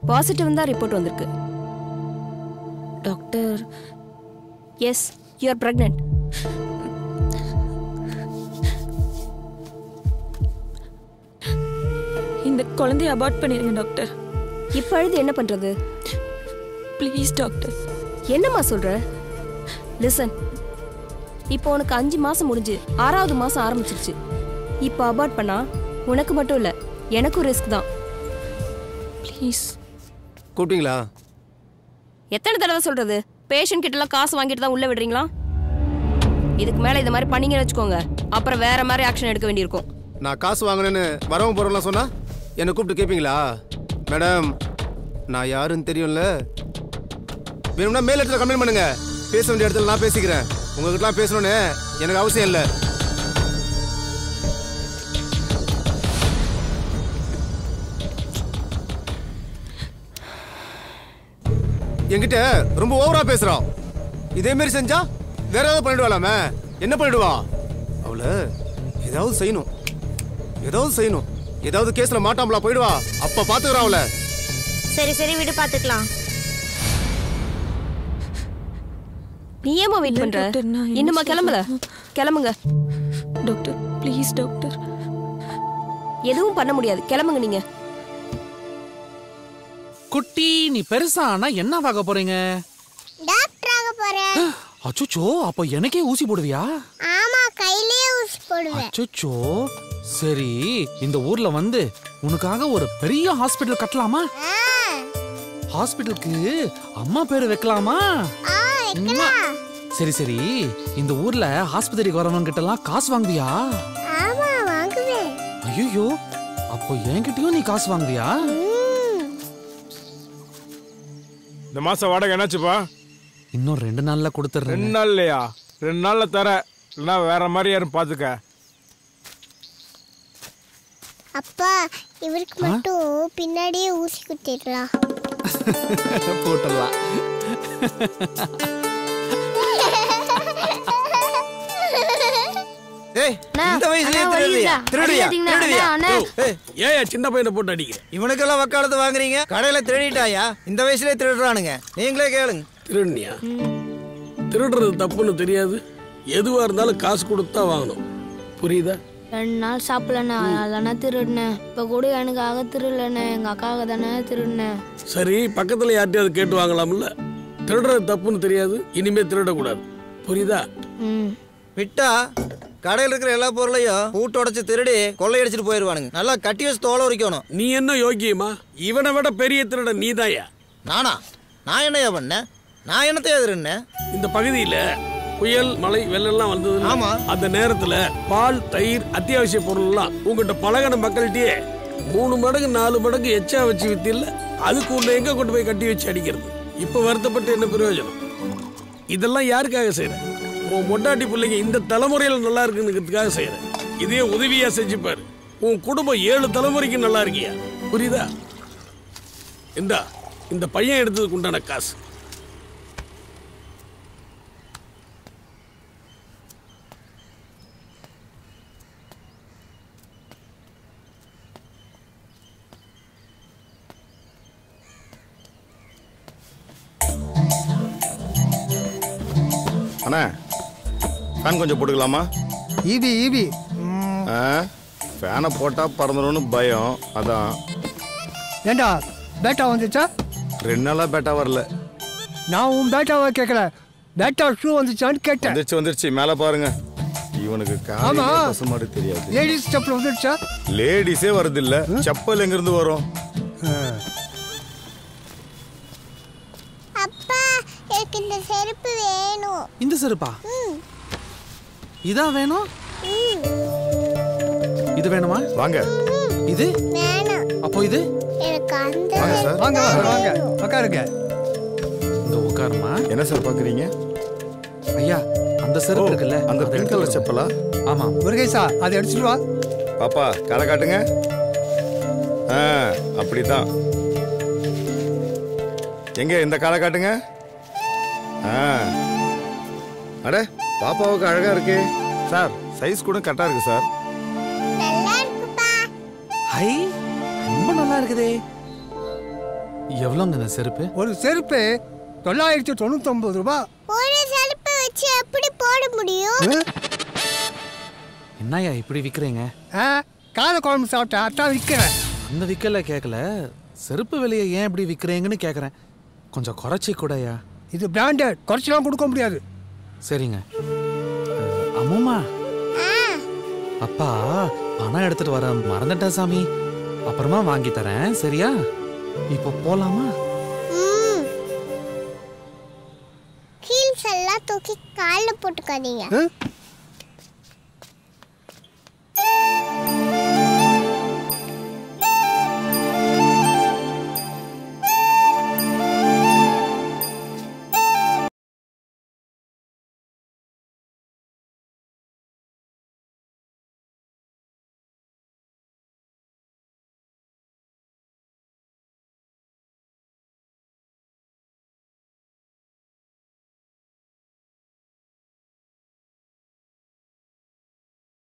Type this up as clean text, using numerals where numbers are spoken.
Positive தான் report வந்திருக்கு. Doctor, yes, you are pregnant. இந்த குழந்தையை அபார்ட் பண்ணிருங்க டாக்டர். இப்போ அழுது என்ன பண்றது? Please doctor. என்னம்மா சொல்ற? லிசன், இப்போ உனக்கு 5 மாசம் முடிஞ்சு 6வது மாசம் ஆரம்பிச்சிருச்சு. இப்போ அபார்ட் பண்ணா உனக்கு மட்டும் இல்ல, எனக்கும் ரிஸ்க் தான். ப்ளீஸ். கூப்பிட்டீங்களா? எத்தனை தடவை சொல்றது? பேஷண்ட் கிட்ட எல்லாம் காசு வாங்கிட்டு தான் உள்ள விடுறீங்களா? இதுக்கு மேல இந்த மாதிரி பண்ணீங்கன்னு வச்சுக்கோங்க, அப்புறம் வேற மாதிரி ஆக்ஷன் எடுக்க வேண்டியிருக்கும். நான் காசு வாங்கினேன்னு வரவும் போறோம்லாம் சொன்னா என்னை கூப்பிட்டு கேட்பீங்களா? மேடம், நான் யாருன்னு தெரியும்ல. வேணும்னா மேல் இடத்துல கம்ப்ளைண்ட் பண்ணுங்க. பேச வேண்டிய இடத்துல நான் பேசிக்கிறேன். உங்ககிட்டலாம் பேசணும்னு எனக்கு அவசியம் இல்லை. என்கிட்ட ரொம்ப ஓவரா பேசுறான். இதே மாதிரி செஞ்சா வேற ஏதாவது பண்ணிடுவாளாமே. என்ன பண்ணிடுவா? அவளை ஏதாவது செய்யணும், ஏதாவது கேஸ்ல மாட்டாமலா போயிடுவா. அப்ப பாத்துக்கிறா அவளை. சரி சரி விடு, பாத்துக்கலாம். நீ ஏமா வெயிட் பண்ற? இன்னுமா கிளம்பல? கிளம்புங்க டாக்டர், ப்ளீஸ் டாக்டர். எதுவும் பண்ண முடியாது, கிளம்புங்க நீங்க. குட்டி, நீ பெருசா ஆனா என்ன ஆக போறீங்க? டாக்டர் ஆக போறேன். அச்சச்சோ, அப்ப எனக்கே ஊசி போடுவியா? ஆமா, கையிலேயே ஊசி போடுவேன். அச்சச்சோ, சரி, இந்த ஊர்ல வந்து உனக்காக ஒரு பெரிய ஹாஸ்பிடல் கட்டலாமா? ஹாஸ்பிடலுக்கு அம்மா பேரு வைக்கலாமா? சரி சரி, இந்த ஊர்ல ஆஸ்பத்திரிக்கு வரவங்க கிட்ட எல்லாம் காசு வாங்குவியா? ஆமா, வாங்குவேன். ஐயோ, அப்போ என்கிட்டயும் நீ காசு வாங்குவியா? இந்த மாசம் வாடகை என்னாச்சுப்பா? இன்னும் 2 நாள்ல கொடுத்துறேன். 2 நாள்லையா? 2 நாள்ல தர, இல்லைன்னா வேற மாதிரி யாரும் பாத்துக்க. அப்பா, இவருக்கு மட்டும் பின்னாடியே ஊசி குத்திடலாம். போட்டலாம். இந்த வயசுலயே திருடியா? ஏன் சின்ன பையனை போட்டு அடிக்கிற? இவனுக்கெல்லாம் வக்காலத்து வாங்குறீங்க? கடையில திருடிட்டாயா? இந்த வயசுலயே திருடுறானுங்க. நீங்களே கேளுங்க. திருடுனியா? திருடுறது தப்புன்னு தெரியாது. எதுவா இருந்தாலும் காசு கொடுத்து தான் வாங்கணும். புரியுதா? 2 நாள் சாப்பிடலண்ணா, அதெல்லாம் திருடினேன். இப்போ கூட எனக்காக திருடலண்ணே, எங்க அக்காவுக்கு தானே திருடினேன். சரி, பக்கத்துல யார்ட்டையாவது கேட்டு வாங்கலாம்ல. திருடுறது தப்புன்னு தெரியாது, இனிமே திருடக்கூடாது. புரியுதா? விட்டா கடையில் இருக்கிற எல்லா பொருளையும் பூட்டு உடைச்சு திருடி கொள்ளையடிச்சிட்டு போயிருவானுங்க. நல்லா கட்டி வச்சு தோலை உரிக்கணும். நீ என்ன யோக்கியமா? இவனை விட பெரிய திருட நீதாயா? நானா? நான் என்னையா பண்ணேன்? நான் என்னத்தையா திருடினேன்? இந்த பகுதியில புயல், மழை, வெள்ளம் வந்தது. ஆமா. அந்த நேரத்துல பால், தயிர், அத்தியாவசிய பொருள் எல்லாம் உங்ககிட்ட பழகின மக்கள்கிட்டயே 3 மடங்கு 4 மடங்கு எச்சா வச்சு வித்தில்ல. அதுக்கு உன்னை எங்க கொண்டு போய் கட்டி வச்சு அடிக்கிறது? இப்ப வருத்தப்பட்டு என்ன பிரயோஜனம்? இதெல்லாம் யாருக்காக செய்யற? உன் மொட்டாட்டி பிள்ளைங்க இந்த தலைமுறையில நல்லா இருக்குங்கிறதுக்காக செய்யற. இதே உதவியா செஞ்சுப்பாரு. உன் குடும்பம் 7 தலைமுறைக்கு நல்லா இருக்கியா? புரியுதா? இந்த பையன் எடுத்ததுக்கு உண்டான காசு. அண்ணா, ஃபேன் கொஞ்சம் போட்டுக்கலாமா? ஈபி ஃபேனை போட்டா பறந்துடும்னு பயம், அதான். ஏண்டா பேட்டா வந்துச்சா? 2 நாளா பேட்டா வரல. நான் உன் பேட்டாவை கேட்கல, பேட்டா ஷூ வந்துச்சான்னு கேட்டேன். வந்துருச்சு, மேலே பாருங்க. இவனுக்கு காசு தெரியாது. லேடிஸ் செப்பல் வந்துடுச்சா? லேடிஸே வருது இல்ல, செப்பல் எங்க இருந்து வரும்? அப்பா, எனக்கு இந்த செருப்பு வேணும். இந்த செருப்பா? இதான் வேணும்? இது வேணுமா? வாங்க. இது வேணும். அப்போ இது எனக்கு அந்த வாங்க வாங்க உட்காருங்க. இந்த உட்காருமா. என்ன சார் பாக்குறீங்க? ஐயா, அந்த செருப்பு இருக்குல்ல, அந்த பிங்க் கலர் செப்பலா? ஆமா. முருகேசா, அதை எடுத்துட்டு வா. பாப்பா, காலை காட்டுங்க. அப்படிதான். எங்க இந்த காலை காட்டுங்க. அட, பாப்பாவுக்கு அழகா இருக்கு சார். சைஸ் கூட கரெக்டா இருக்கு சார். நல்லா இருக்குப்பா. ஹை, ரொம்ப நல்லா இருக்குதே. எவ்வளோங்க இந்த செருப்பு? ஒரு செருப்பு 999 ரூபாய். ஒரு செருப்பு வச்சு எப்படி போட முடியும்? என்னய்யா இப்படி விற்கிறீங்க? காலை குழம்பு சாப்பிட்டா அதான் விற்கிறேன். அந்த விற்கல கேட்கல, செருப்பு விலையை ஏன் இப்படி விற்கிறீங்கன்னு கேட்குறேன். கொஞ்சம் குறைச்சி கூடயா? இது பிராண்டட், குறைச்சலாம் கொடுக்க முடியாது. சரிங்க. அம்மா, அப்பா பணம் எடுத்துட்டு வர மறந்துட்டேன் சாமி. அப்புறமா வாங்கி தரேன், சரியா? இப்போ போலாமா? ஹீல்ஸ் எல்லாம் தூக்கி காலில் போட்டுக்காதீங்க.